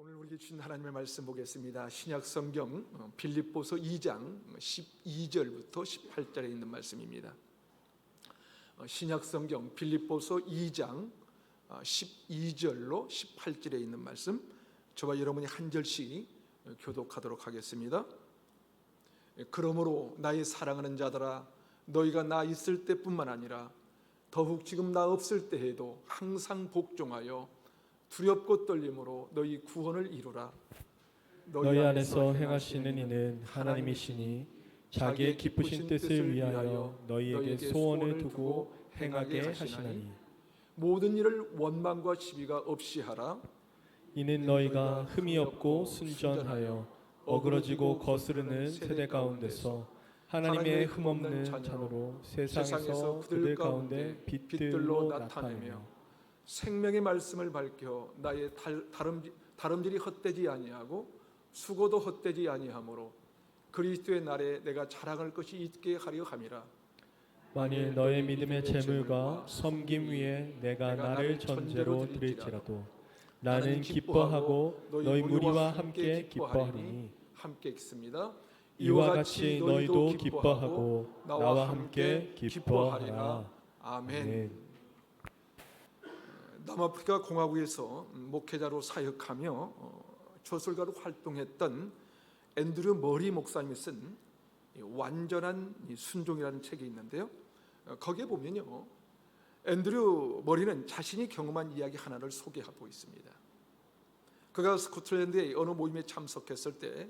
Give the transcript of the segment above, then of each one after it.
오늘 우리에게 주신 하나님의 말씀 보겠습니다. 신약 성경 빌립보서 2장 12절부터 18절에 있는 말씀입니다. 신약 성경 빌립보서 2장 12절로 18절에 있는 말씀, 저와 여러분이 한 절씩 교독하도록 하겠습니다. 그러므로 나의 사랑하는 자들아, 너희가 나 있을 때뿐만 아니라 더욱 지금 나 없을 때에도 항상 복종하여 두렵고 떨림으로 너희 구원을 이루라. 너희 안에서 행하시는 이는 하나님이시니 자기의 기쁘신 뜻을 위하여 너희에게 소원을 두고 행하게 하시나니, 모든 일을 원망과 시비가 없이 하라. 이는 너희가 흠이 없고 순전하여 어그러지고 거스르는 세대 가운데서 하나님의 흠없는 자녀로 세상에서 그들 가운데 빛들로 나타내며 생명의 말씀을 밝혀 나의 다름질이 헛되지 아니하고 수고도 헛되지 아니하므로 그리스도의 날에 내가 자랑할 것이 있게 하려 함이라. 만일 너의 믿음의 재물과 섬김 위에 내가 나를 전제로 드릴지라도 나는 기뻐하고 너희 무리와 함께 기뻐하리니, 함께 읽습니다. 이와 같이 너희도 기뻐하고 나와 함께 기뻐하라. 아멘. 남아프리카 공화국에서 목회자로 사역하며 저술가로 활동했던 앤드류 머리 목사님이 쓴 완전한 순종이라는 책이 있는데요, 거기에 보면요, 앤드류 머리는 자신이 경험한 이야기 하나를 소개하고 있습니다. 그가 스코틀랜드의 어느 모임에 참석했을 때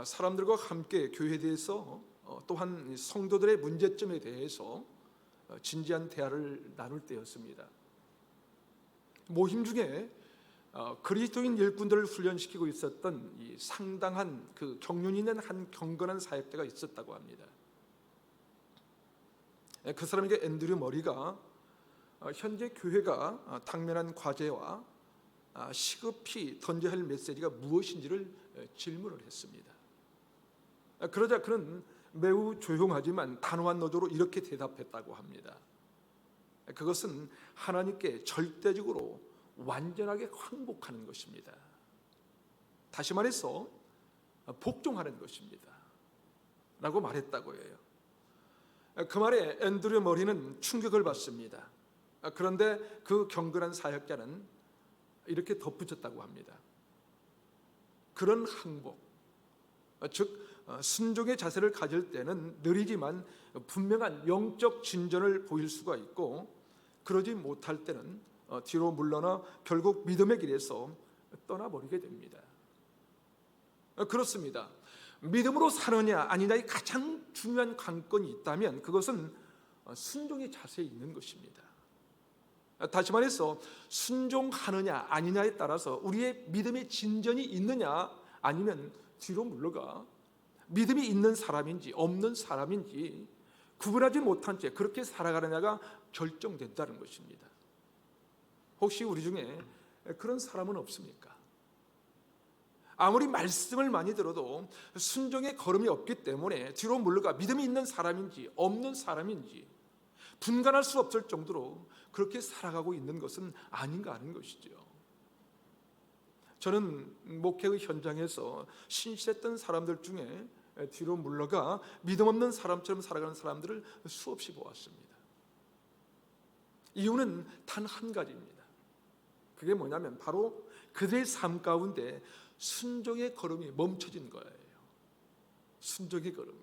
사람들과 함께 교회에 대해서 또한 성도들의 문제점에 대해서 진지한 대화를 나눌 때였습니다. 모임 중에 그리스도인 일꾼들을 훈련시키고 있었던 이 상당한 그 경륜 있는 한 경건한 사역자가 있었다고 합니다. 그 사람에게 앤드류 머리가 현재 교회가 당면한 과제와 시급히 던져야 할 메시지가 무엇인지를 질문을 했습니다. 그러자 그는 매우 조용하지만 단호한 노조로 이렇게 대답했다고 합니다. 그것은 하나님께 절대적으로 완전하게 항복하는 것입니다. 다시 말해서 복종하는 것입니다 라고 말했다고 해요. 그 말에 앤드류 머리는 충격을 받습니다. 그런데 그 경건한 사역자는 이렇게 덧붙였다고 합니다. 그런 항복, 즉 순종의 자세를 가질 때는 느리지만 분명한 영적 진전을 보일 수가 있고, 그러지 못할 때는 뒤로 물러나 결국 믿음의 길에서 떠나버리게 됩니다. 그렇습니다. 믿음으로 사느냐 아니냐의 가장 중요한 관건이 있다면 그것은 순종의 자세에 있는 것입니다. 다시 말해서 순종하느냐 아니냐에 따라서 우리의 믿음의 진전이 있느냐 아니면 뒤로 물러가 믿음이 있는 사람인지 없는 사람인지 구분하지 못한 채 그렇게 살아가느냐가 결정된다는 것입니다. 혹시 우리 중에 그런 사람은 없습니까? 아무리 말씀을 많이 들어도 순종의 걸음이 없기 때문에 뒤로 물러가 믿음이 있는 사람인지 없는 사람인지 분간할 수 없을 정도로 그렇게 살아가고 있는 것은 아닌가 하는 것이죠. 저는 목회의 현장에서 신실했던 사람들 중에 뒤로 물러가 믿음 없는 사람처럼 살아가는 사람들을 수없이 보았습니다. 이유는 단 한 가지입니다. 그게 뭐냐면 바로 그들의 삶 가운데 순종의 걸음이 멈춰진 거예요. 순종의 걸음이.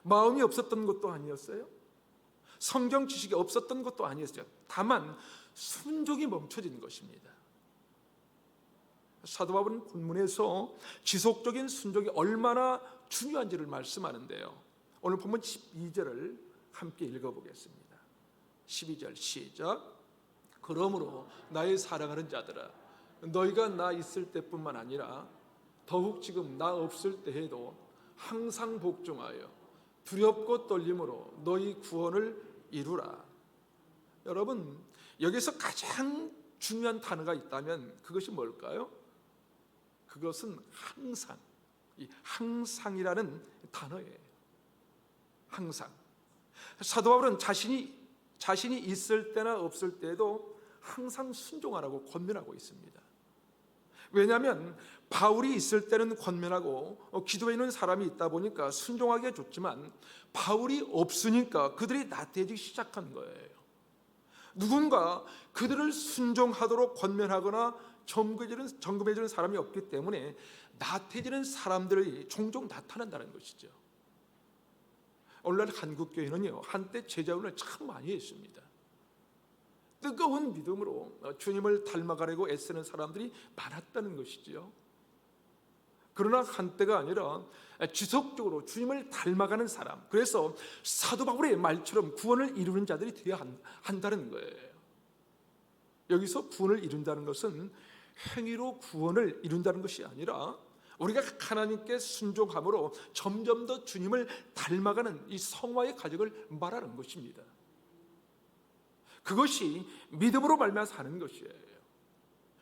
마음이 없었던 것도 아니었어요. 성경 지식이 없었던 것도 아니었어요. 다만 순종이 멈춰진 것입니다. 사도 바울은 본문에서 지속적인 순종이 얼마나 중요한지를 말씀하는데요, 오늘 본문 12절을 함께 읽어보겠습니다. 12절 시작. 그러므로 나의 사랑하는 자들아, 너희가 나 있을 때뿐만 아니라 더욱 지금 나 없을 때에도 항상 복종하여 두렵고 떨림으로 너희 구원을 이루라. 여러분, 여기서 가장 중요한 단어가 있다면 그것이 뭘까요? 그것은 항상, 이 항상이라는 단어예요. 항상. 사도 바울은 자신이 있을 때나 없을 때도 항상 순종하라고 권면하고 있습니다. 왜냐하면 바울이 있을 때는 권면하고 기도해 있는 사람이 있다 보니까 순종하기가 좋지만 바울이 없으니까 그들이 나태해지기 시작한 거예요. 누군가 그들을 순종하도록 권면하거나 점검해주는 사람이 없기 때문에 나태해지는 사람들이 종종 나타난다는 것이죠. 오늘날 한국교회는요, 한때 제자훈을 참 많이 했습니다. 뜨거운 믿음으로 주님을 닮아가려고 애쓰는 사람들이 많았다는 것이지요. 그러나 한때가 아니라 지속적으로 주님을 닮아가는 사람, 그래서 사도 바울의 말처럼 구원을 이루는 자들이 되어야 한다는 거예요. 여기서 구원을 이룬다는 것은 행위로 구원을 이룬다는 것이 아니라 우리가 하나님께 순종함으로 점점 더 주님을 닮아가는 이 성화의 과정을 말하는 것입니다. 그것이 믿음으로 말미암아 사는 것이에요.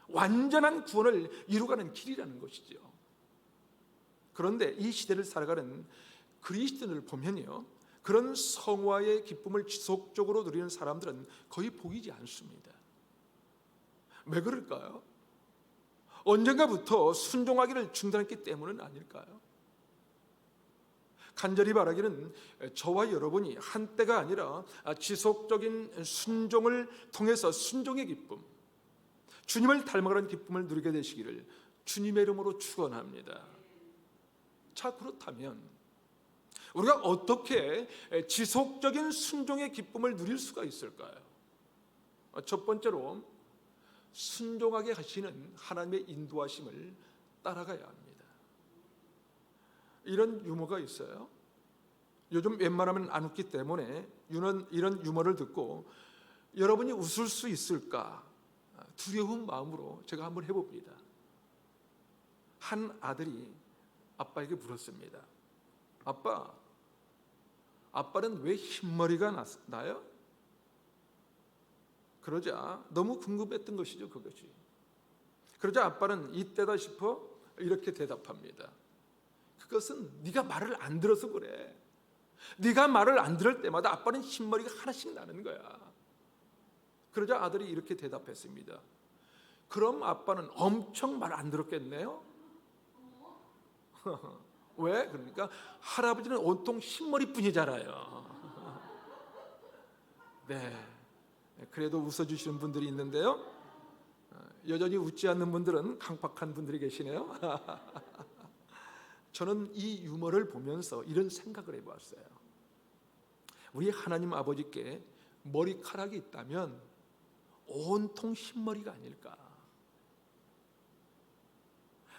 완전한 구원을 이루가는 길이라는 것이죠. 그런데 이 시대를 살아가는 그리스도인을 보면요, 그런 성화의 기쁨을 지속적으로 누리는 사람들은 거의 보이지 않습니다. 왜 그럴까요? 언젠가부터 순종하기를 중단했기 때문은 아닐까요? 간절히 바라기는 저와 여러분이 한때가 아니라 지속적인 순종을 통해서 순종의 기쁨, 주님을 닮아가는 기쁨을 누리게 되시기를 주님의 이름으로 축원합니다. 자, 그렇다면 우리가 어떻게 지속적인 순종의 기쁨을 누릴 수가 있을까요? 첫 번째로 순종하게 하시는 하나님의 인도하심을 따라가야 합니다. 이런 유머가 있어요. 요즘 웬만하면 안 웃기 때문에 이런 유머를 듣고 여러분이 웃을 수 있을까 두려운 마음으로 제가 한번 해봅니다. 한 아들이 아빠에게 물었습니다. 아빠는 왜 흰머리가 나요? 그러자 너무 궁금했던 것이죠, 그것이. 그러자 아빠는 이때다 싶어 이렇게 대답합니다. 그것은 네가 말을 안 들어서 그래. 네가 말을 안 들을 때마다 아빠는 흰머리가 하나씩 나는 거야. 그러자 아들이 이렇게 대답했습니다. 그럼 아빠는 엄청 말 안 들었겠네요? 왜? 그러니까 할아버지는 온통 흰머리뿐이잖아요. 네, 그래도 웃어주시는 분들이 있는데요, 여전히 웃지 않는 분들은 강팍한 분들이 계시네요. 저는 이 유머를 보면서 이런 생각을 해봤어요. 우리 하나님 아버지께 머리카락이 있다면 온통 흰머리가 아닐까.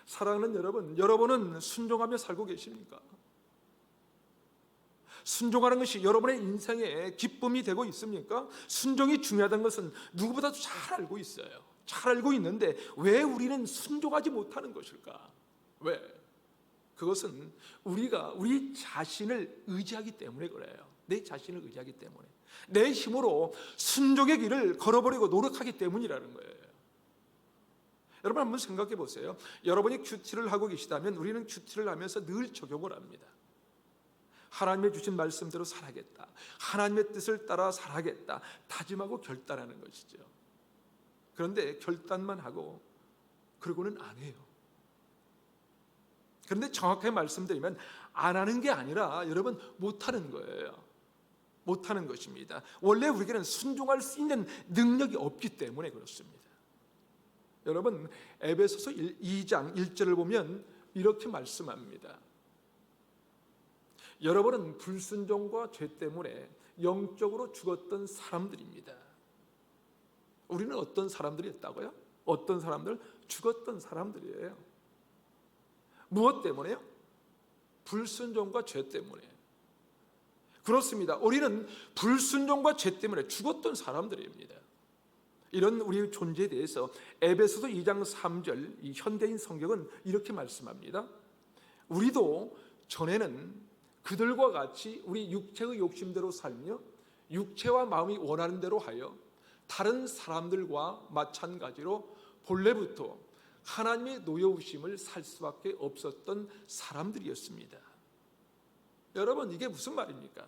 사랑하는 여러분, 여러분은 순종하며 살고 계십니까? 순종하는 것이 여러분의 인생의 기쁨이 되고 있습니까? 순종이 중요하다는 것은 누구보다도 잘 알고 있어요. 잘 알고 있는데 왜 우리는 순종하지 못하는 것일까? 왜? 그것은 우리가 우리 자신을 의지하기 때문에 그래요. 내 자신을 의지하기 때문에, 내 힘으로 순종의 길을 걸어버리고 노력하기 때문이라는 거예요. 여러분 한번 생각해 보세요. 여러분이 큐티를 하고 계시다면 우리는 큐티를 하면서 늘 적용을 합니다. 하나님의 주신 말씀대로 살아야겠다, 하나님의 뜻을 따라 살아야겠다 다짐하고 결단하는 것이죠. 그런데 결단만 하고 그러고는 안 해요. 그런데 정확하게 말씀드리면 안 하는 게 아니라 여러분 못하는 거예요. 못하는 것입니다. 원래 우리에게는 순종할 수 있는 능력이 없기 때문에 그렇습니다. 여러분 에베소서 2장 1절을 보면 이렇게 말씀합니다. 여러분은 불순종과 죄 때문에 영적으로 죽었던 사람들입니다. 우리는 어떤 사람들이었다고요? 어떤 사람들? 죽었던 사람들이에요. 무엇 때문에요? 불순종과 죄 때문에. 그렇습니다. 우리는 불순종과 죄 때문에 죽었던 사람들입니다. 이런 우리의 존재에 대해서 에베소서 2장 3절 이 현대인 성경은 이렇게 말씀합니다. 우리도 전에는 그들과 같이 우리 육체의 욕심대로 살며 육체와 마음이 원하는 대로 하여 다른 사람들과 마찬가지로 본래부터 하나님의 노여우심을 살 수밖에 없었던 사람들이었습니다. 여러분 이게 무슨 말입니까?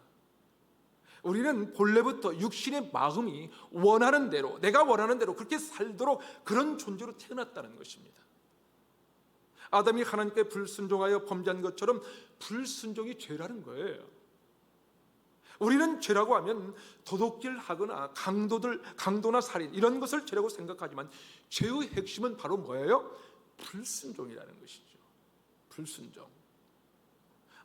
우리는 본래부터 육신의 마음이 원하는 대로, 내가 원하는 대로 그렇게 살도록 그런 존재로 태어났다는 것입니다. 아담이 하나님께 불순종하여 범죄한 것처럼 불순종이 죄라는 거예요. 우리는 죄라고 하면 도둑질 하거나 강도나 살인 이런 것을 죄라고 생각하지만 죄의 핵심은 바로 뭐예요? 불순종이라는 것이죠. 불순종.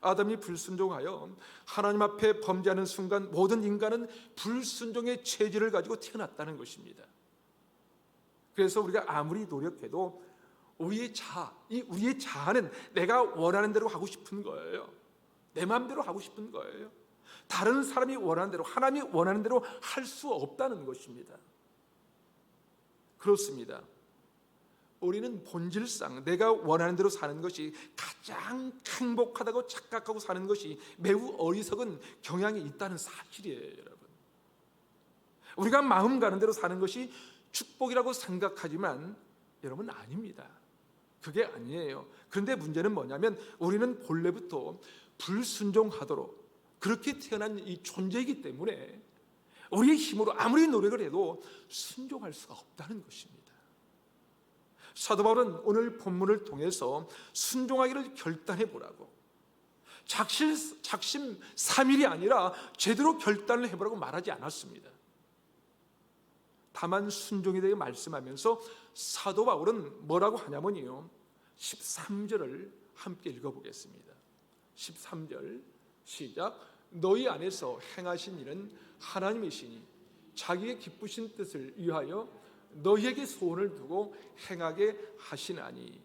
아담이 불순종하여 하나님 앞에 범죄하는 순간 모든 인간은 불순종의 체질을 가지고 태어났다는 것입니다. 그래서 우리가 아무리 노력해도 우리의 자아는 내가 원하는 대로 하고 싶은 거예요. 내 마음대로 하고 싶은 거예요. 다른 사람이 원하는 대로, 하나님이 원하는 대로 할 수 없다는 것입니다. 그렇습니다. 우리는 본질상 내가 원하는 대로 사는 것이 가장 행복하다고 착각하고 사는 것이 매우 어리석은 경향이 있다는 사실이에요, 여러분. 우리가 마음 가는 대로 사는 것이 축복이라고 생각하지만 여러분 아닙니다. 그게 아니에요. 그런데 문제는 뭐냐면 우리는 본래부터 불순종하도록 그렇게 태어난 이 존재이기 때문에 우리의 힘으로 아무리 노력을 해도 순종할 수가 없다는 것입니다. 사도 바울은 오늘 본문을 통해서 순종하기를 결단해 보라고, 작심 삼일이 아니라 제대로 결단을 해보라고 말하지 않았습니다. 다만 순종에 대해 말씀하면서 사도 바울은 뭐라고 하냐면요, 13절을 함께 읽어보겠습니다. 13절 시작. 너희 안에서 행하신 일은 하나님이시니 자기의 기쁘신 뜻을 위하여 너희에게 소원을 두고 행하게 하시나니.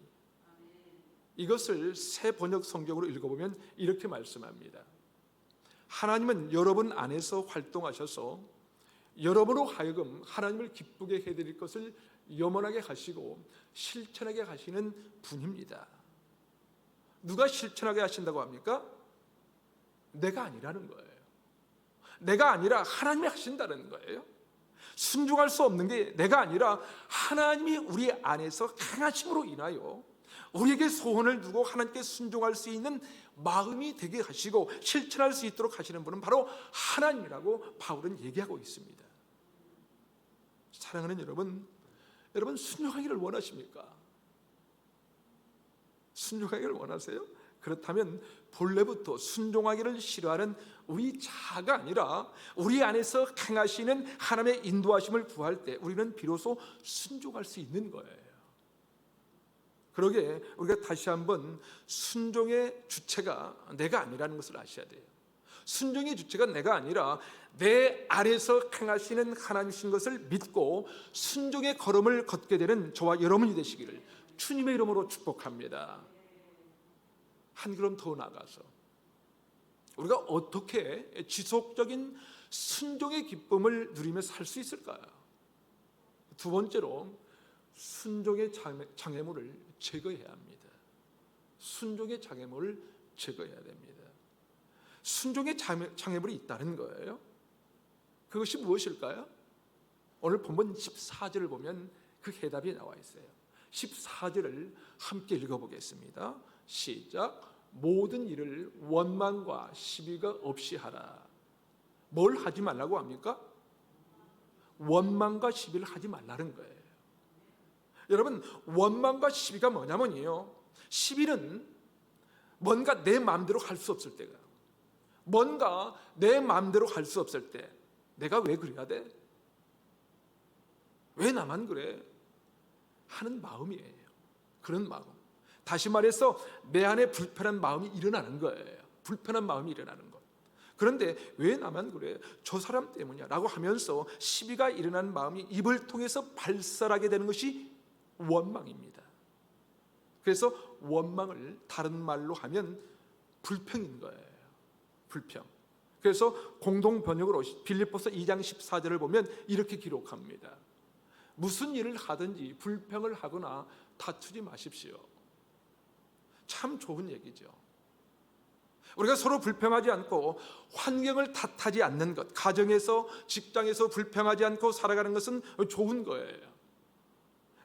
이것을 새 번역 성경으로 읽어보면 이렇게 말씀합니다. 하나님은 여러분 안에서 활동하셔서 여러분으로 하여금 하나님을 기쁘게 해드릴 것을 염원하게 하시고 실천하게 하시는 분입니다. 누가 실천하게 하신다고 합니까? 내가 아니라는 거예요. 내가 아니라 하나님이 하신다는 거예요. 순종할 수 없는 게 내가 아니라 하나님이 우리 안에서 행하심으로 인하여 우리에게 소원을 두고 하나님께 순종할 수 있는 마음이 되게 하시고 실천할 수 있도록 하시는 분은 바로 하나님이라고 바울은 얘기하고 있습니다. 사랑하는 여러분 순종하기를 원하십니까? 순종하기를 원하세요? 그렇다면 본래부터 순종하기를 싫어하는 우리 자아가 아니라 우리 안에서 행하시는 하나님의 인도하심을 구할 때 우리는 비로소 순종할 수 있는 거예요. 그러게 우리가 다시 한번 순종의 주체가 내가 아니라는 것을 아셔야 돼요. 순종의 주체가 내가 아니라 내 안에서 행하시는 하나님이신 것을 믿고 순종의 걸음을 걷게 되는 저와 여러분이 되시기를 주님의 이름으로 축복합니다. 한 걸음 더 나가서 우리가 어떻게 지속적인 순종의 기쁨을 누리며 살 수 있을까요? 두 번째로 순종의 장애물을 제거해야 합니다. 순종의 장애물을 제거해야 됩니다. 순종의 장애물이 있다는 거예요. 그것이 무엇일까요? 오늘 본문 14절을 보면 그 해답이 나와 있어요. 14절을 함께 읽어보겠습니다. 시작. 모든 일을 원망과 시비가 없이 하라. 뭘 하지 말라고 합니까? 원망과 시비를 하지 말라는 거예요. 여러분, 원망과 시비가 뭐냐면요, 시비는 뭔가 내 마음대로 할 수 없을 때가, 뭔가 내 마음대로 할 수 없을 때 내가 왜 그래야 돼? 왜 나만 그래? 하는 마음이에요. 그런 마음. 다시 말해서 내 안에 불편한 마음이 일어나는 거예요. 불편한 마음이 일어나는 것. 그런데 왜 나만 그래? 저 사람 때문이야 라고 하면서 시비가 일어난 마음이 입을 통해서 발설하게 되는 것이 원망입니다. 그래서 원망을 다른 말로 하면 불평인 거예요. 불평. 그래서 공동 번역으로 빌립보서 2장 14절을 보면 이렇게 기록합니다. 무슨 일을 하든지 불평을 하거나 다투지 마십시오. 참 좋은 얘기죠. 우리가 서로 불평하지 않고 환경을 탓하지 않는 것, 가정에서 직장에서 불평하지 않고 살아가는 것은 좋은 거예요.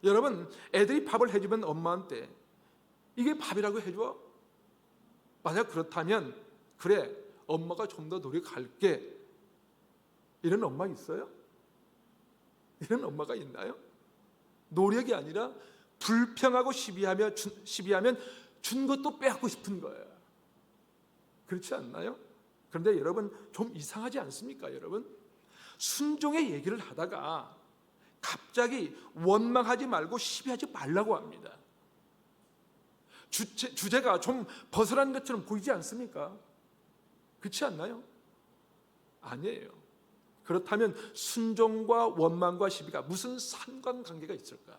여러분, 애들이 밥을 해주면 엄마한테 이게 밥이라고 해줘? 만약 그렇다면 그래, 엄마가 좀 더 노력할게. 이런 엄마 있어요? 이런 엄마가 있나요? 노력이 아니라 불평하고 시비하면 준 것도 빼앗고 싶은 거예요. 그렇지 않나요? 그런데 여러분 좀 이상하지 않습니까? 여러분 순종의 얘기를 하다가 갑자기 원망하지 말고 시비하지 말라고 합니다. 주제가 좀 벗어난 것처럼 보이지 않습니까? 그렇지 않나요? 아니에요. 그렇다면 순종과 원망과 시비가 무슨 상관관계가 있을까?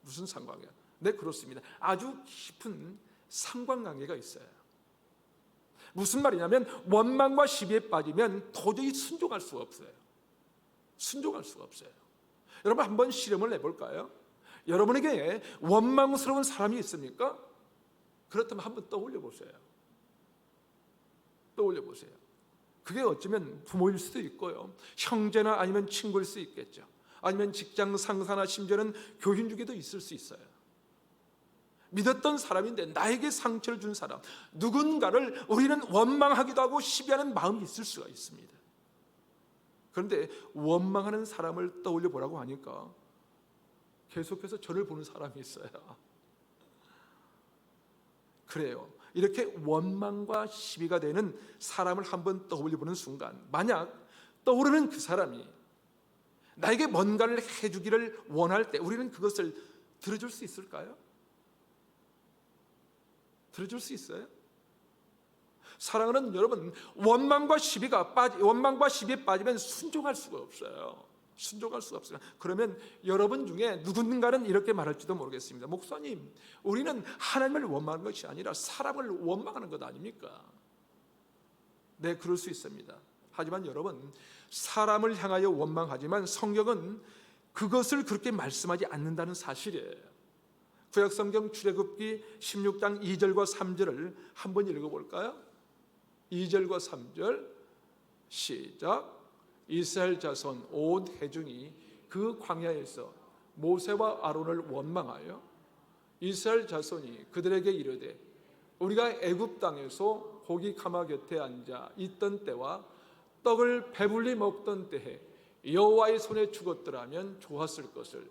무슨 상관관계가? 네, 그렇습니다. 아주 깊은 상관관계가 있어요. 무슨 말이냐면 원망과 시비에 빠지면 도저히 순종할 수가 없어요. 순종할 수가 없어요. 여러분 한번 실험을 해볼까요? 여러분에게 원망스러운 사람이 있습니까? 그렇다면 한번 떠올려 보세요. 떠올려 보세요. 그게 어쩌면 부모일 수도 있고요, 형제나 아니면 친구일 수 있겠죠. 아니면 직장 상사나 심지어는 교인 중에도 있을 수 있어요. 믿었던 사람인데 나에게 상처를 준 사람, 누군가를 우리는 원망하기도 하고 시비하는 마음이 있을 수가 있습니다. 그런데 원망하는 사람을 떠올려 보라고 하니까 계속해서 저를 보는 사람이 있어요. 그래요. 이렇게 원망과 시비가 되는 사람을 한번 떠올려 보는 순간, 만약 떠오르는 그 사람이 나에게 뭔가를 해주기를 원할 때 우리는 그것을 들어줄 수 있을까요? 들어줄 수 있어요? 사랑하는 여러분, 원망과 시비에 빠지면 순종할 수가 없어요. 순종할 수가 없어요. 그러면 여러분 중에 누군가는 이렇게 말할지도 모르겠습니다. 목사님, 우리는 하나님을 원망하는 것이 아니라 사람을 원망하는 것 아닙니까? 네, 그럴 수 있습니다. 하지만 여러분, 사람을 향하여 원망하지만 성경은 그것을 그렇게 말씀하지 않는다는 사실이에요. 구약성경 출애굽기 16장 2절과 3절을 한번 읽어볼까요? 2절과 3절 시작. 이스라엘 자손 온 회중이 그 광야에서 모세와 아론을 원망하여 이스라엘 자손이 그들에게 이르되 우리가 애굽 땅에서 고기 가마 곁에 앉아 있던 때와 떡을 배불리 먹던 때에 여호와의 손에 죽었더라면 좋았을 것을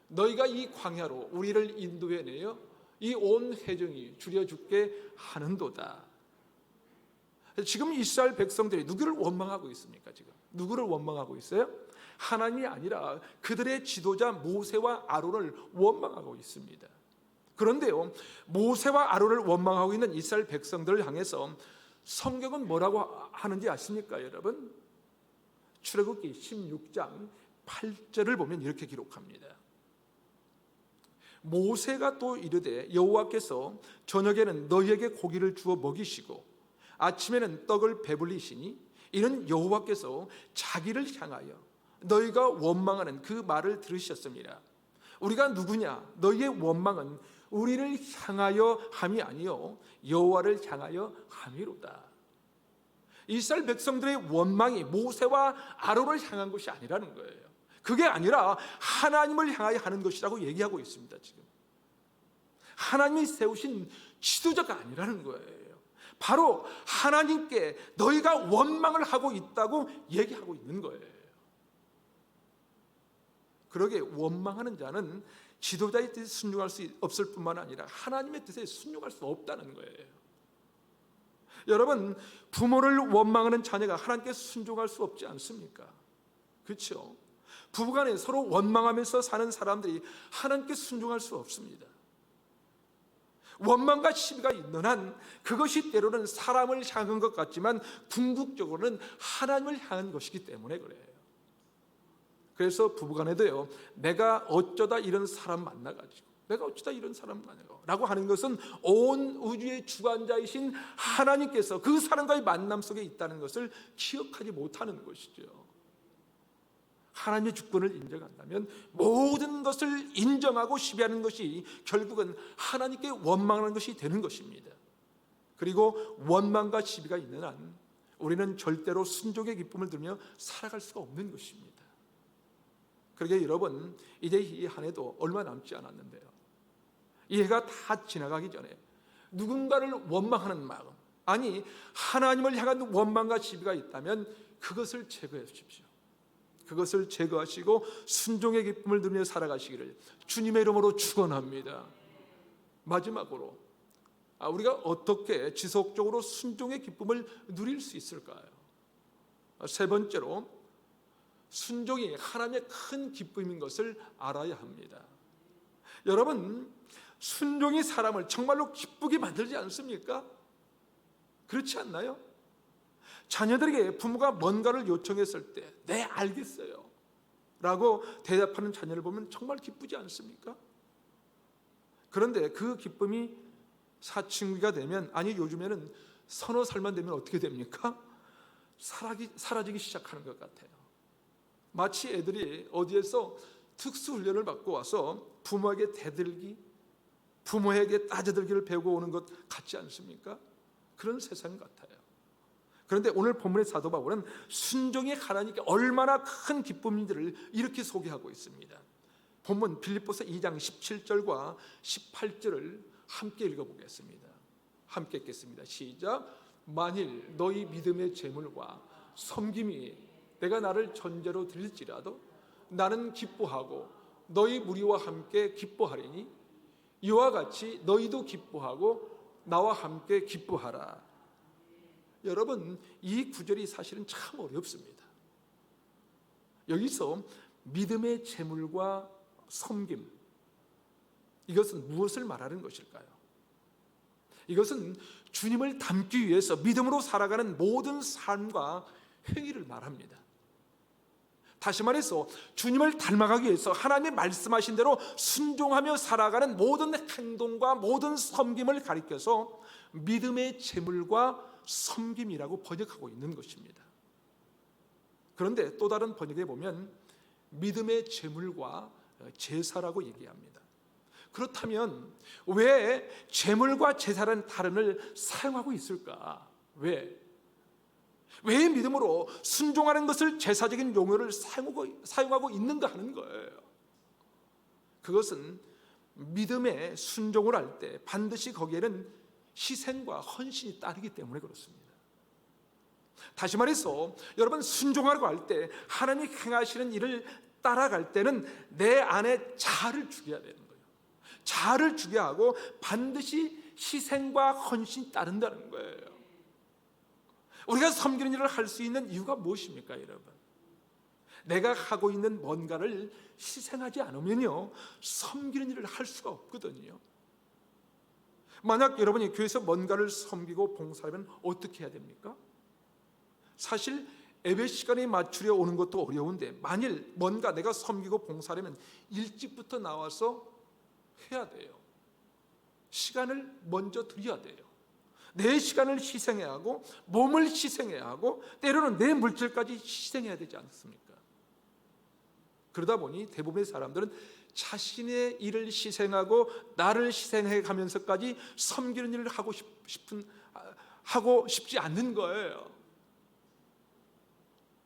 너희가 이 광야로 우리를 인도해내어 이 온 회중이 줄여 죽게 하는도다. 지금 이스라엘 백성들이 누구를 원망하고 있습니까? 지금 누구를 원망하고 있어요? 하나님이 아니라 그들의 지도자 모세와 아론을 원망하고 있습니다. 그런데요, 모세와 아론을 원망하고 있는 이스라엘 백성들을 향해서 성경은 뭐라고 하는지 아십니까, 여러분? 출애굽기 16장 8절을 보면 이렇게 기록합니다. 모세가 또 이르되 여호와께서 저녁에는 너희에게 고기를 주어 먹이시고 아침에는 떡을 배불리시니 이는 여호와께서 자기를 향하여 너희가 원망하는 그 말을 들으셨습니다. 우리가 누구냐? 너희의 원망은 우리를 향하여 함이 아니요 여호와를 향하여 함이로다. 이스라엘 백성들의 원망이 모세와 아론을 향한 것이 아니라는 거예요. 그게 아니라 하나님을 향하여 하는 것이라고 얘기하고 있습니다. 지금 하나님이 세우신 지도자가 아니라는 거예요. 바로 하나님께 너희가 원망을 하고 있다고 얘기하고 있는 거예요. 그러게 원망하는 자는 지도자의 뜻에 순종할 수 없을 뿐만 아니라 하나님의 뜻에 순종할 수 없다는 거예요. 여러분, 부모를 원망하는 자녀가 하나님께 순종할 수 없지 않습니까? 그렇죠? 부부간에 서로 원망하면서 사는 사람들이 하나님께 순종할 수 없습니다. 원망과 시비가 있는 한 그것이 때로는 사람을 향한 것 같지만 궁극적으로는 하나님을 향한 것이기 때문에 그래요. 그래서 부부간에도요, 내가 어쩌다 이런 사람 만나가지고 라고 하는 것은 온 우주의 주관자이신 하나님께서 그 사람과의 만남 속에 있다는 것을 기억하지 못하는 것이죠. 하나님의 주권을 인정한다면 모든 것을 인정하고 시비하는 것이 결국은 하나님께 원망하는 것이 되는 것입니다. 그리고 원망과 시비가 있는 한 우리는 절대로 순종의 기쁨을 들으며 살아갈 수가 없는 것입니다. 그러게 여러분, 이제 이 한 해도 얼마 남지 않았는데요, 이 해가 다 지나가기 전에 누군가를 원망하는 마음, 아니 하나님을 향한 원망과 시비가 있다면 그것을 제거해 주십시오. 그것을 제거하시고 순종의 기쁨을 누리며 살아가시기를 주님의 이름으로 축원합니다. 마지막으로 우리가 어떻게 지속적으로 순종의 기쁨을 누릴 수 있을까요? 세 번째로 순종이 하나님의 큰 기쁨인 것을 알아야 합니다. 여러분, 순종이 사람을 정말로 기쁘게 만들지 않습니까? 그렇지 않나요? 자녀들에게 부모가 뭔가를 요청했을 때 네, 알겠어요 라고 대답하는 자녀를 보면 정말 기쁘지 않습니까? 그런데 그 기쁨이 사춘기가 되면, 아니 요즘에는 서너 살만 되면 어떻게 됩니까? 사라지기 시작하는 것 같아요. 마치 애들이 어디에서 특수훈련을 받고 와서 부모에게 대들기, 부모에게 따져들기를 배우고 오는 것 같지 않습니까? 그런 세상 같아요. 그런데 오늘 본문의 사도 바울은 순종이 하나님께 얼마나 큰 기쁨인지를 이렇게 소개하고 있습니다. 본문 빌립보서 2장 17절과 18절을 함께 읽어보겠습니다. 함께 읽겠습니다. 시작. 만일 너희 믿음의 재물과 섬김이 내가 나를 전제로 드릴지라도 나는 기뻐하고 너희 무리와 함께 기뻐하리니 이와 같이 너희도 기뻐하고 나와 함께 기뻐하라. 여러분, 이 구절이 사실은 참 어렵습니다. 여기서 믿음의 재물과 섬김, 이것은 무엇을 말하는 것일까요? 이것은 주님을 닮기 위해서 믿음으로 살아가는 모든 삶과 행위를 말합니다. 다시 말해서 주님을 닮아가기 위해서 하나님의 말씀하신 대로 순종하며 살아가는 모든 행동과 모든 섬김을 가리켜서 믿음의 재물과 섬김이라고 번역하고 있는 것입니다. 그런데 또 다른 번역에 보면 믿음의 재물과 제사라고 얘기합니다. 그렇다면 왜 재물과 제사라는 단어를 사용하고 있을까? 왜 믿음으로 순종하는 것을 제사적인 용어를 사용하고 있는가 하는 거예요. 그것은 믿음의 순종을 할 때 반드시 거기에는 희생과 헌신이 따르기 때문에 그렇습니다. 다시 말해서 여러분, 순종하려고 할 때 하나님이 행하시는 일을 따라갈 때는 내 안에 자아를 죽여야 되는 거예요. 자아를 죽여야 하고 반드시 희생과 헌신이 따른다는 거예요. 우리가 섬기는 일을 할 수 있는 이유가 무엇입니까, 여러분? 내가 하고 있는 뭔가를 희생하지 않으면요, 섬기는 일을 할 수가 없거든요. 만약 여러분이 교회에서 뭔가를 섬기고 봉사하면 어떻게 해야 됩니까? 사실 예배 시간에 맞추려 오는 것도 어려운데 만일 뭔가 내가 섬기고 봉사하려면 일찍부터 나와서 해야 돼요. 시간을 먼저 드려야 돼요. 내 시간을 희생해야 하고 몸을 희생해야 하고 때로는 내 물질까지 희생해야 되지 않습니까? 그러다 보니 대부분의 사람들은 자신의 일을 희생하고 나를 희생해 가면서까지 섬기는 일을 하고 싶지 않는 거예요.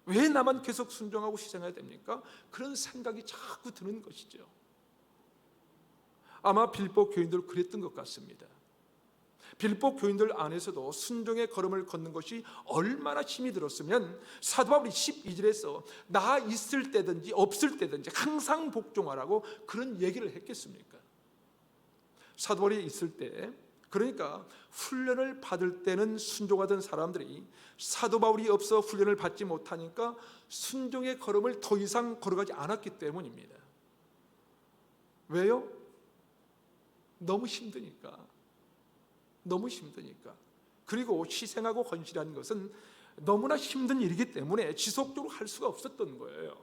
왜 나만 계속 순종하고 희생해야 됩니까? 그런 생각이 자꾸 드는 것이죠. 아마 빌립보 교인들 그랬던 것 같습니다. 빌립보 교인들 안에서도 순종의 걸음을 걷는 것이 얼마나 힘이 들었으면 사도 바울이 12절에서 나 있을 때든지 없을 때든지 항상 복종하라고 그런 얘기를 했겠습니까? 사도 바울이 있을 때, 그러니까 훈련을 받을 때는 순종하던 사람들이 사도 바울이 없어 훈련을 받지 못하니까 순종의 걸음을 더 이상 걸어가지 않았기 때문입니다. 왜요? 너무 힘드니까. 그리고 희생하고 헌신하는 것은 너무나 힘든 일이기 때문에 지속적으로 할 수가 없었던 거예요.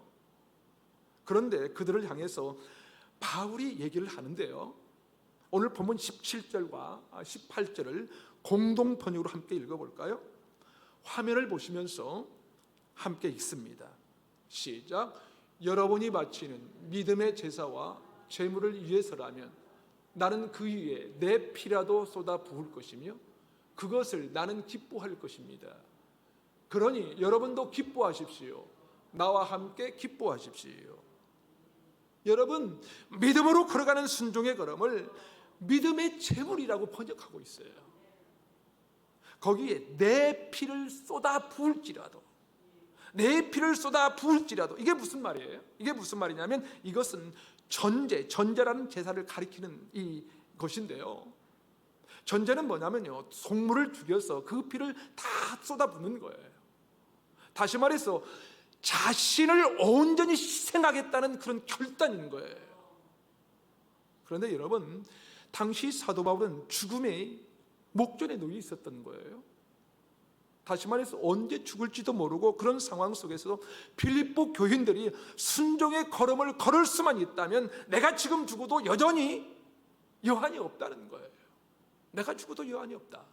그런데 그들을 향해서 바울이 얘기를 하는데요, 오늘 본문 17절과 18절을 공동 번역으로 함께 읽어볼까요? 화면을 보시면서 함께 읽습니다. 시작. 여러분이 바치는 믿음의 제사와 제물을 위해서라면 나는 그 위에 내 피라도 쏟아 부을 것이며 그것을 나는 기뻐할 것입니다. 그러니 여러분도 기뻐하십시오. 나와 함께 기뻐하십시오. 여러분, 믿음으로 걸어가는 순종의 걸음을 믿음의 제물이라고 번역하고 있어요. 거기에 내 피를 쏟아 부을지라도, 내 피를 쏟아 부을지라도. 이게 무슨 말이에요? 이게 무슨 말이냐면 이것은 전제라는 제사를 가리키는 이 것인데요, 전제는 뭐냐면요, 속물을 죽여서 그 피를 다 쏟아붓는 거예요. 다시 말해서 자신을 온전히 희생하겠다는 그런 결단인 거예요. 그런데 여러분, 당시 사도 바울은 죽음의 목전에 놓여 있었던 거예요. 다시 말해서 언제 죽을지도 모르고 그런 상황 속에서도 빌립보 교인들이 순종의 걸음을 걸을 수만 있다면 내가 지금 죽어도 여전히 여한이 없다는 거예요. 내가 죽어도 여한이 없다.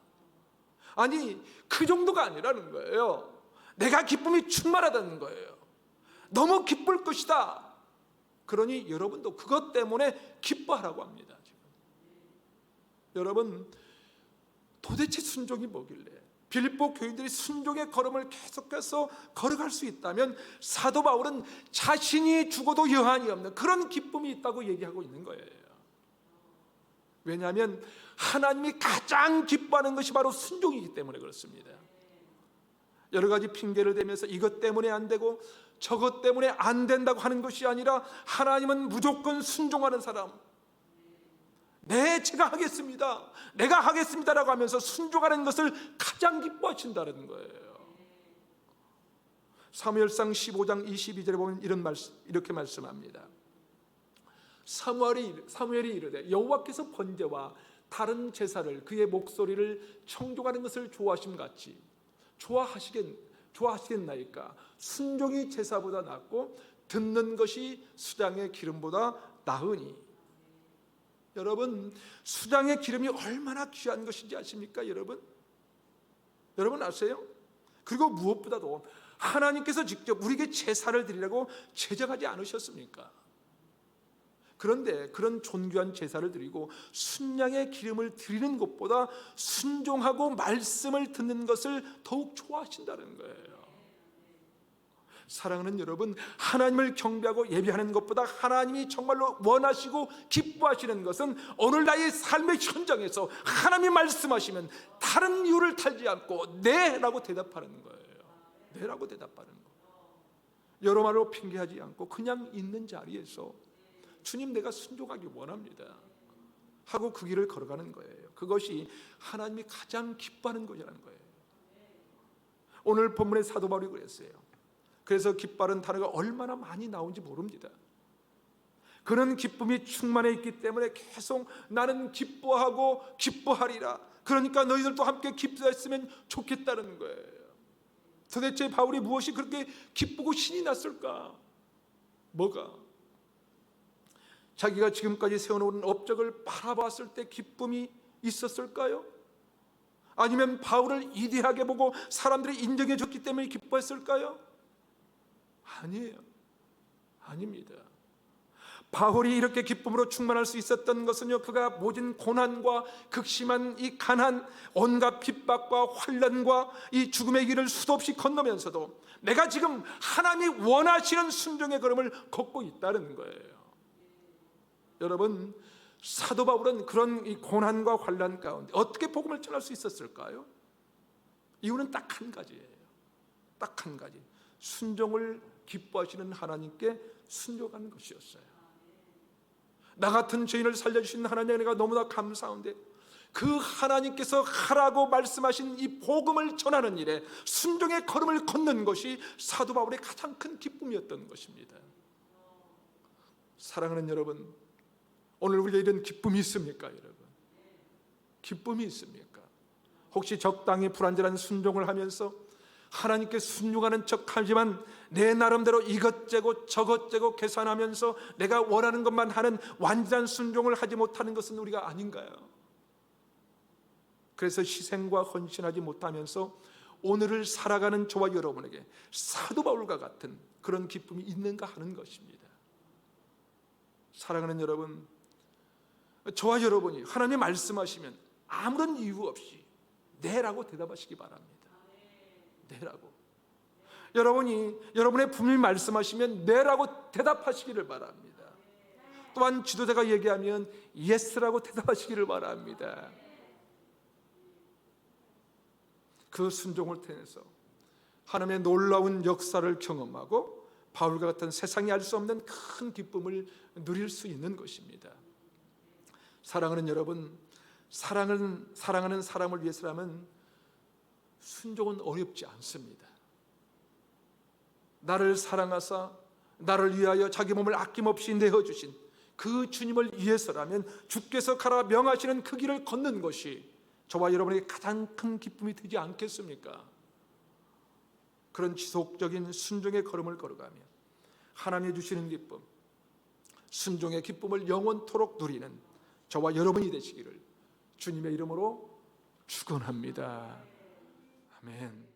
아니, 그 정도가 아니라는 거예요. 내가 기쁨이 충만하다는 거예요. 너무 기쁠 것이다. 그러니 여러분도 그것 때문에 기뻐하라고 합니다. 지금. 여러분, 도대체 순종이 뭐길래 빌립보 교인들이 순종의 걸음을 계속해서 걸어갈 수 있다면 사도 바울은 자신이 죽어도 여한이 없는 그런 기쁨이 있다고 얘기하고 있는 거예요. 왜냐하면 하나님이 가장 기뻐하는 것이 바로 순종이기 때문에 그렇습니다. 여러 가지 핑계를 대면서 이것 때문에 안 되고 저것 때문에 안 된다고 하는 것이 아니라 하나님은 무조건 순종하는 사람, 네, 제가 하겠습니다, 내가 하겠습니다라고 하면서 순종하는 것을 가장 기뻐하신다는 거예요. 사무엘상 15장 22절에 보면 이렇게 말씀합니다. 사무엘이 이르되 여호와께서 번제와 다른 제사를 그의 목소리를 청종하는 것을 좋아하심같이 좋아하시겠나이까. 순종이 제사보다 낫고 듣는 것이 수장의 기름보다 나으니. 여러분, 수장의 기름이 얼마나 귀한 것인지 아십니까? 여러분 아세요? 그리고 무엇보다도 하나님께서 직접 우리에게 제사를 드리라고 제정하지 않으셨습니까? 그런데 그런 존귀한 제사를 드리고 순양의 기름을 드리는 것보다 순종하고 말씀을 듣는 것을 더욱 좋아하신다는 거예요. 사랑하는 여러분, 하나님을 경배하고 예배하는 것보다 하나님이 정말로 원하시고 기뻐하시는 것은 오늘 나의 삶의 현장에서 하나님이 말씀하시면 다른 이유를 달지 않고 네라고 대답하는 거예요. 네라고 대답하는 거. 여러 말로 핑계하지 않고 그냥 있는 자리에서 주님, 내가 순종하기 원합니다 하고 그 길을 걸어가는 거예요. 그것이 하나님이 가장 기뻐하는 것이라는 거예요. 오늘 본문의 사도 바울이 그랬어요. 그래서 기뻐하는 단어가 얼마나 많이 나온지 모릅니다. 그런 기쁨이 충만해 있기 때문에 계속 나는 기뻐하고 기뻐하리라. 그러니까 너희들도 함께 기뻐했으면 좋겠다는 거예요. 도대체 바울이 무엇이 그렇게 기쁘고 신이 났을까? 뭐가? 자기가 지금까지 세워놓은 업적을 바라봤을 때 기쁨이 있었을까요? 아니면 바울을 이대하게 보고 사람들이 인정해 줬기 때문에 기뻐했을까요? 아니에요. 아닙니다. 바울이 이렇게 기쁨으로 충만할 수 있었던 것은요, 그가 모진 고난과 극심한 이 가난, 온갖 핍박과 환난과 이 죽음의 길을 수도 없이 건너면서도 내가 지금 하나님이 원하시는 순종의 걸음을 걷고 있다는 거예요. 여러분, 사도 바울은 그런 이 고난과 환난 가운데 어떻게 복음을 전할 수 있었을까요? 이유는 딱 한 가지예요. 딱 한 가지. 순종을 기뻐하시는 하나님께 순종하는 것이었어요. 나 같은 죄인을 살려주신 하나님에 내가 너무나 감사한데 그 하나님께서 하라고 말씀하신 이 복음을 전하는 일에 순종의 걸음을 걷는 것이 사도 바울의 가장 큰 기쁨이었던 것입니다. 사랑하는 여러분, 오늘 우리가 이런 기쁨이 있습니까? 여러분, 기쁨이 있습니까? 혹시 적당히 불완전한 순종을 하면서 하나님께 순종하는 척하지만 내 나름대로 이것저것 저것저것 계산하면서 내가 원하는 것만 하는 완전한 순종을 하지 못하는 것은 우리가 아닌가요? 그래서 희생과 헌신하지 못하면서 오늘을 살아가는 저와 여러분에게 사도 바울과 같은 그런 기쁨이 있는가 하는 것입니다. 사랑하는 여러분, 저와 여러분이 하나님이 말씀하시면 아무런 이유 없이 네라고 대답하시기 바랍니다. 네라고. 여러분의 부모님이 말씀하시면 네라고 대답하시기를 바랍니다. 또한 지도자가 얘기하면 예스라고 대답하시기를 바랍니다. 그 순종을 통해서 하나님의 놀라운 역사를 경험하고 바울과 같은 세상이 알 수 없는 큰 기쁨을 누릴 수 있는 것입니다. 사랑하는 여러분, 사랑하는 사람을 위해서라면 순종은 어렵지 않습니다. 나를 사랑하사 나를 위하여 자기 몸을 아낌없이 내어주신 그 주님을 위해서라면 주께서 가라 명하시는 그 길을 걷는 것이 저와 여러분에게 가장 큰 기쁨이 되지 않겠습니까? 그런 지속적인 순종의 걸음을 걸어가며 하나님이 주시는 기쁨, 순종의 기쁨을 영원토록 누리는 저와 여러분이 되시기를 주님의 이름으로 축원합니다. 아멘.